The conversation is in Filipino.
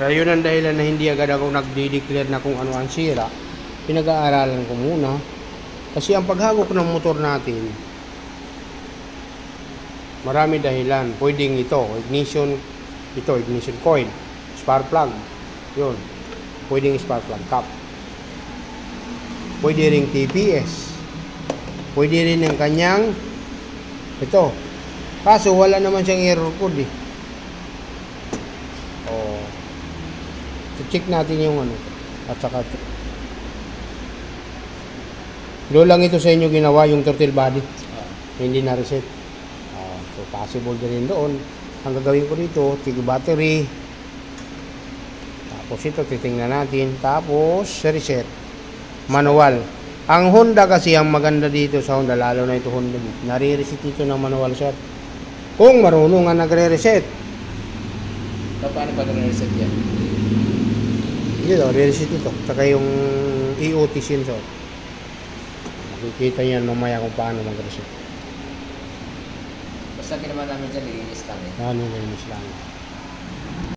Kaya yun ang dahilan na hindi agad ako nagde-declare na kung ano ang sira. Pinag-aaralan ko muna. Kasi ang paghagok ng motor natin, marami dahilan. Pwedeng ito, ignition coil, spark plug. Yun. Pwedeng spark plug cap. Pwede ring TPS. Pwede rin ang kanyang ito. Kaso wala naman siyang error code eh. Oh. Check natin yung ano. At saka doon lang ito sa inyo ginawa yung throttle body. Hindi na reset. So possible din doon. Ang gagawin ko dito, tig battery. Tapos ito titingnan natin. Tapos reset. Manual. Ang Honda kasi ang maganda dito sa Honda, lalo na ito Honda, nare-reset ito ng manual shot. Kung marunong nga nagre-reset. Paano ba nagre-reset yan? Dito, re-reset ito. Saka yung EOT sensor. Makikita yan mamaya kung paano mag-reset. Basta ginawa namin dyan, nilinis lang eh. Nilinis lang.